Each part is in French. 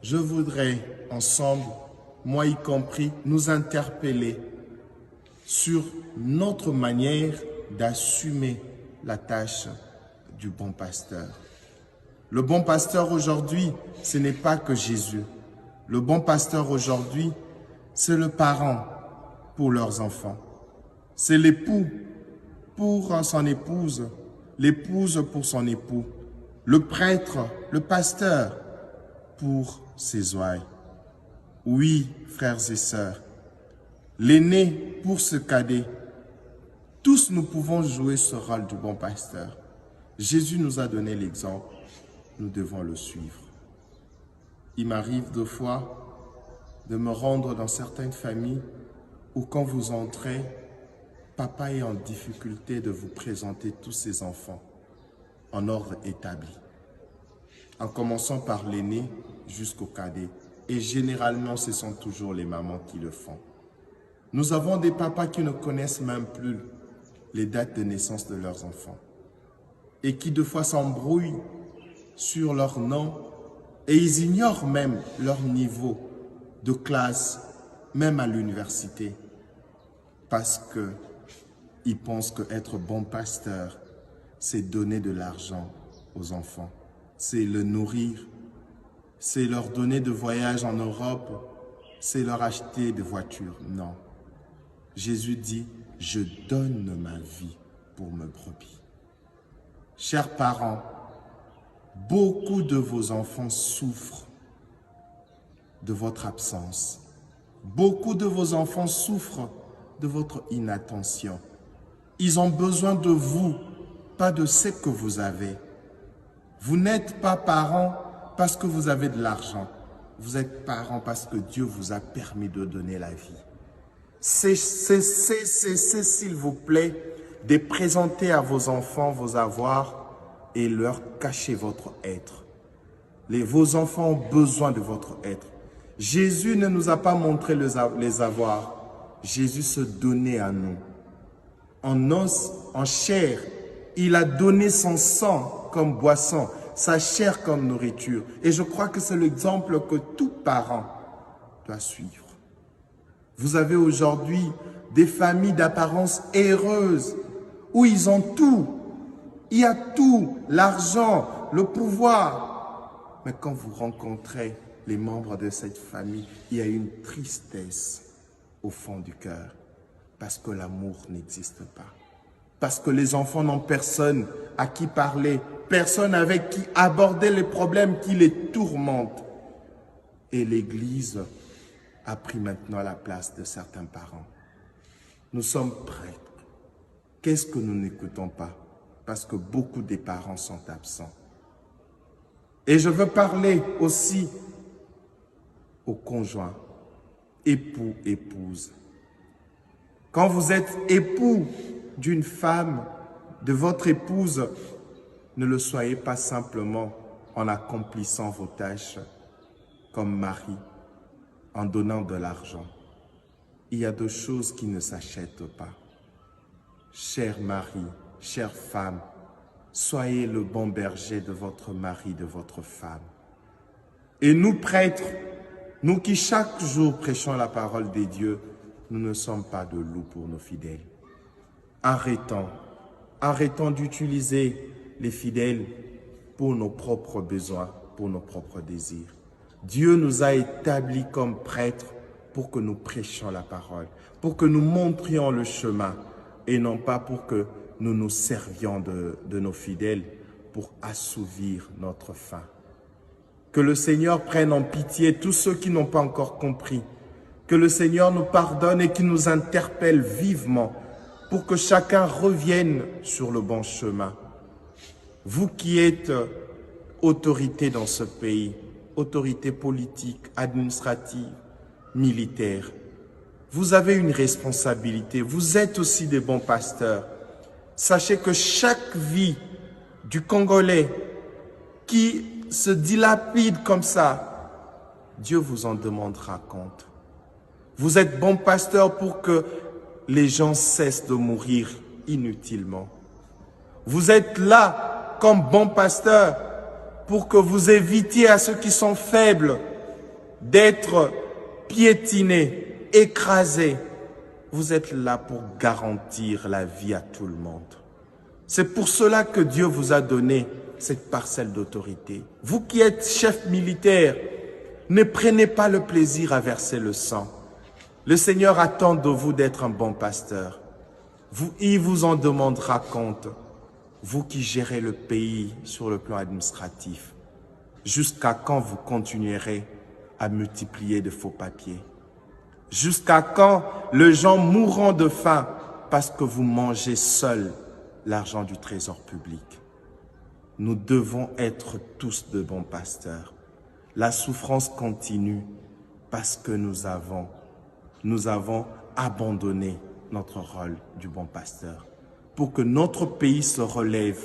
je voudrais ensemble, moi y compris, nous interpeller sur notre manière d'assumer la tâche du bon pasteur. Le bon pasteur aujourd'hui, ce n'est pas que Jésus. Le bon pasteur aujourd'hui, c'est le parent pour leurs enfants. C'est l'époux pour son épouse, l'épouse pour son époux, le prêtre, le pasteur pour ses ouailles. Oui, frères et sœurs, l'aîné pour ce cadet. Tous nous pouvons jouer ce rôle du bon pasteur. Jésus nous a donné l'exemple, nous devons le suivre. Il m'arrive deux fois de me rendre dans certaines familles où quand vous entrez, papa est en difficulté de vous présenter tous ses enfants en ordre établi, en commençant par l'aîné jusqu'au cadet. Et généralement, ce sont toujours les mamans qui le font. Nous avons des papas qui ne connaissent même plus les dates de naissance de leurs enfants et qui deux fois s'embrouillent sur leur nom et ils ignorent même leur niveau de classe, même à l'université, parce qu'ils pensent qu'être bon pasteur, c'est donner de l'argent aux enfants, c'est le nourrir, c'est leur donner de voyages en Europe, c'est leur acheter des voitures. Non. Jésus dit, je donne ma vie pour mes brebis. Chers parents, beaucoup de vos enfants souffrent de votre absence. Beaucoup de vos enfants souffrent de votre inattention. Ils ont besoin de vous, pas de ce que vous avez. Vous n'êtes pas parents parce que vous avez de l'argent. Vous êtes parents parce que Dieu vous a permis de donner la vie. Cessez, s'il vous plaît, de présenter à vos enfants vos avoirs et leur cacher votre être. Vos enfants ont besoin de votre être. Jésus ne nous a pas montré les avoirs. Jésus se donnait à nous. En os, en chair, il a donné son sang comme boisson, sa chair comme nourriture. Et je crois que c'est l'exemple que tout parent doit suivre. Vous avez aujourd'hui des familles d'apparence heureuse où ils ont tout. Il y a tout, l'argent, le pouvoir. Mais quand vous rencontrez les membres de cette famille, il y a une tristesse au fond du cœur parce que l'amour n'existe pas. Parce que les enfants n'ont personne à qui parler, personne avec qui aborder les problèmes qui les tourmentent. Et l'Église a pris maintenant la place de certains parents. Nous sommes prêtres. Qu'est-ce que nous n'écoutons pas? Parce que beaucoup des parents sont absents. Et je veux parler aussi aux conjoints, époux, épouses. Quand vous êtes époux d'une femme, de votre épouse, ne le soyez pas simplement en accomplissant vos tâches comme mari, en donnant de l'argent. Il y a des choses qui ne s'achètent pas. Cher mari, chère femme, soyez le bon berger de votre mari, de votre femme. Et nous prêtres, nous qui chaque jour prêchons la parole des dieux, nous ne sommes pas de loups pour nos fidèles. Arrêtons d'utiliser les fidèles pour nos propres besoins, pour nos propres désirs. Dieu nous a établis comme prêtres pour que nous prêchions la parole, pour que nous montrions le chemin et non pas pour que nous nous servions de nos fidèles pour assouvir notre faim. Que le Seigneur prenne en pitié tous ceux qui n'ont pas encore compris. Que le Seigneur nous pardonne et qu'il nous interpelle vivement pour que chacun revienne sur le bon chemin. Vous qui êtes autorité dans ce pays, autorité politique, administrative, militaire, vous avez une responsabilité. Vous êtes aussi des bons pasteurs. Sachez que chaque vie du Congolais qui se dilapide comme ça, Dieu vous en demandera compte. Vous êtes bons pasteurs pour que les gens cessent de mourir inutilement. Vous êtes là comme bons pasteurs pour que vous évitiez à ceux qui sont faibles d'être piétinés, écrasés. Vous êtes là pour garantir la vie à tout le monde. C'est pour cela que Dieu vous a donné cette parcelle d'autorité. Vous qui êtes chef militaire, ne prenez pas le plaisir à verser le sang. Le Seigneur attend de vous d'être un bon pasteur. Il vous en demandera compte. Vous qui gérez le pays sur le plan administratif, jusqu'à quand vous continuerez à multiplier de faux papiers? Jusqu'à quand les gens mourront de faim parce que vous mangez seuls l'argent du trésor public? Nous devons être tous de bons pasteurs. La souffrance continue parce que nous avons abandonné notre rôle du bon pasteur. Pour que notre pays se relève,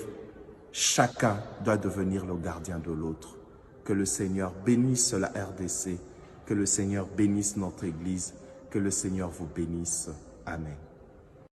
chacun doit devenir le gardien de l'autre. Que le Seigneur bénisse la RDC, que le Seigneur bénisse notre Église, que le Seigneur vous bénisse. Amen.